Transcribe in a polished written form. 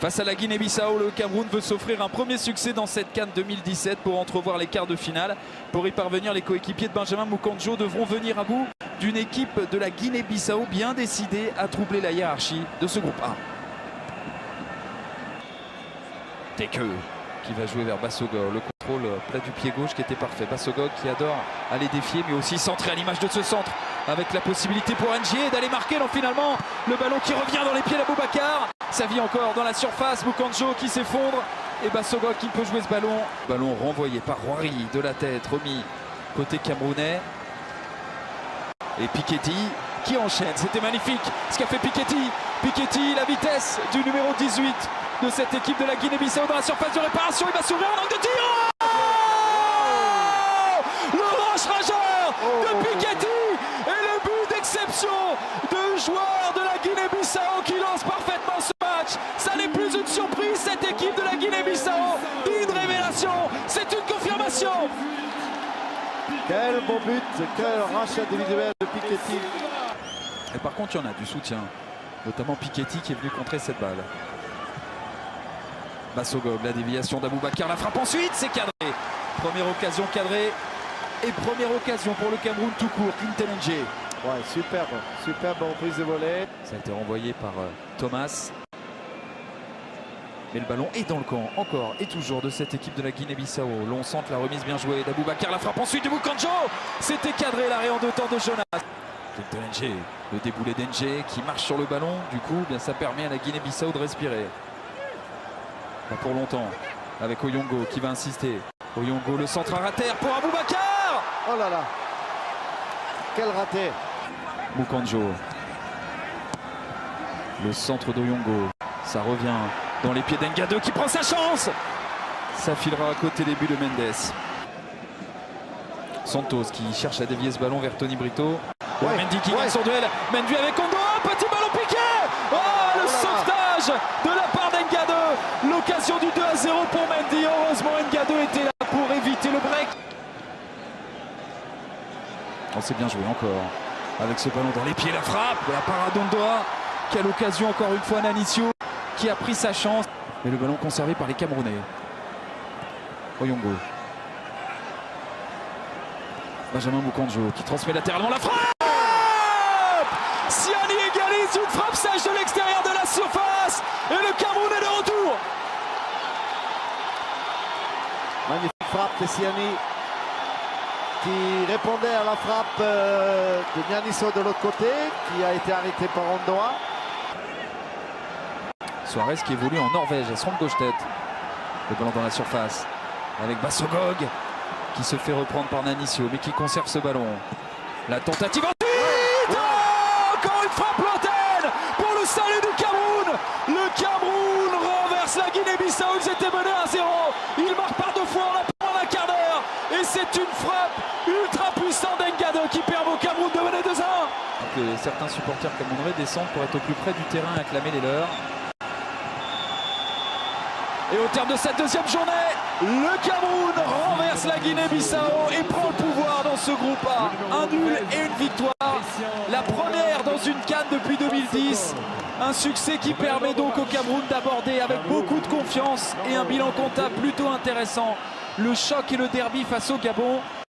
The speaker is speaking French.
Face à la Guinée-Bissau, le Cameroun veut s'offrir un premier succès dans cette CAN 2017 pour entrevoir les quarts de finale. Pour y parvenir, les coéquipiers de Benjamin Moukandjo devront venir à bout d'une équipe de la Guinée-Bissau bien décidée à troubler la hiérarchie de ce groupe 1. Teke qui va jouer vers Bassogog. Le contrôle plat du pied gauche qui était parfait. Bassogog qui adore aller défier mais aussi centrer à l'image de ce centre avec la possibilité pour Ndié d'aller marquer. Donc finalement le ballon qui revient dans les pieds d'Aboubacar. Ça vit encore dans la surface. Moukandjo qui s'effondre et Bassogog qui peut jouer ce ballon. Ballon renvoyé par Roary de la tête, remis côté camerounais. Et Piketty qui enchaîne. C'était magnifique ce qu'a fait Piketty. Piketty, la vitesse du numéro 18 de cette équipe de la Guinée-Bissau dans la surface de réparation. Il va s'ouvrir en angle de tir. Oh, le rush rageur de Piketty et le but d'exception de joueur de la Guinée-Bissau qui lance parfaitement ce match. Ça n'est plus une surprise, cette équipe de la Guinée-Bissau. Une révélation, c'est une confirmation. Quel beau but, quel rush individuel de Piketty. Et par contre, il y en a du soutien, notamment Piketty qui est venu contrer cette balle. Bassogog, la déviation d'Aboubacar, la frappe ensuite, c'est cadré. Première occasion cadrée et première occasion pour le Cameroun tout court, Quinten Ndié. Ouais, superbe reprise de volée. Ça a été renvoyé par Thomas. Mais le ballon est dans le camp, encore et toujours, de cette équipe de la Guinée-Bissau. Long centre, la remise bien jouée d'Aboubacar, la frappe ensuite de Moukandjo. C'était cadré, l'arrêt en deux temps de Jonas. Quinten Ndié, le déboulé d'Ndjé qui marche sur le ballon. Du coup, bien, ça permet à la Guinée-Bissau de respirer. Pas pour longtemps, avec Oyongo qui va insister. Oyongo, le centre à rater pour Aboubacar. Oh là là, quel raté. Moukandjo, le centre d'Oyongo, ça revient dans les pieds d'Ngado qui prend sa chance. Ça filera à côté des buts de Mendes. Santos qui cherche à dévier ce ballon vers Tony Brito. Ouais, Mendy qui gagne son duel. Mendy avec Congo, petit ballon piqué. Oh, le sauvetage de la part d'Ngado. L'occasion du 2-0 pour Mendy. Heureusement, Ngado était là pour éviter le break. On s'est bien joué encore. Avec ce ballon dans les pieds, la frappe de la part d'Ondoa. Quelle occasion encore une fois Nanicio qui a pris sa chance. Et le ballon conservé par les Camerounais. Oyongo. Benjamin Moukandjo qui transmet latéralement la frappe. Siani égalise une frappe sèche de l'extérieur de la surface. Et le Cameroun est de retour. Magnifique frappe de Siani qui répondait à la frappe de Nianiso de l'autre côté, qui a été arrêté par Ondoa. Suarez qui évolue en Norvège à Strømsgodset. Le ballon dans la surface avec Bassogog qui se fait reprendre par Nanicio mais qui conserve ce ballon. La tentative ensuite. Oh, encore une frappe lointaine pour le salut du Cameroun. Le Cameroun renverse la Guinée-Bissau. Ils étaient menés à 0. Ils marquent par deux fois en un peu moins d'un quart d'heure. Et c'est une frappe ultra puissante d'Ngado qui permet au Cameroun de mener 2-1. Certains supporters camerounais descendent pour être au plus près du terrain et acclamer les leurs. Et au terme de cette deuxième journée, le Cameroun renverse la Guinée-Bissau et prend le pouvoir dans ce groupe A. Un nul et une victoire. La première dans une CAN depuis 2010. Un succès qui permet donc au Cameroun d'aborder avec beaucoup de confiance et un bilan comptable plutôt intéressant le choc et le derby face au Gabon.